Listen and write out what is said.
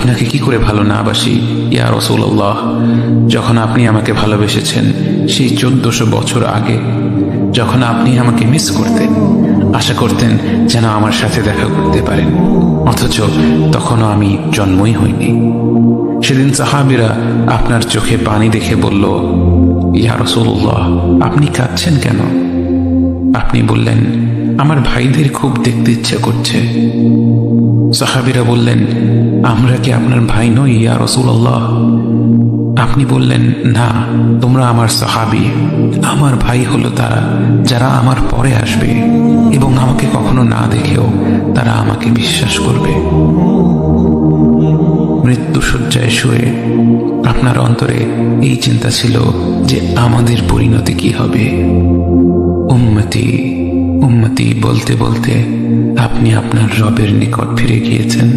আপনাকে কি করে ভালো না বাসি ইয়া রাসূলুল্লাহ। যখন আপনি আমাকে ভালোবেসেছেন সেই 1400 বছর আগে, যখন আপনি আমাকে মিস করতেন, আশা করতেন যেন আমার সাথে দেখা করতে পারেন, অথচ তখনও আমি জন্মই হইনি। সেদিন সাহাবীরা আপনার চোখে পানি দেখে বলল, ইয়া রাসূলুল্লাহ, আপনি কাঁদছেন কেন? আপনি বললেন, আমার ভাইদের খুব দেখতে ইচ্ছা করছে। সাহাবীরা বললেন, আমরা কি আপনার ভাই নই ইয়া রাসূলুল্লাহ? আপনি বললেন, না, তোমরা আমার সাহাবী। আমার ভাই হলো তারা যারা আমার পরে আসবে এবং আমাকে কখনো না দেখেও তারা আমাকে বিশ্বাস করবে। মৃত্যু শয্যায় শুয়ে আপনার অন্তরে এই চিন্তা ছিল যে আমাদের পরিণতি কি হবে। উম্মতি উম্মতি বলতে বলতে আপনি আপনার রবের নিকট ফিরে গিয়েছেন।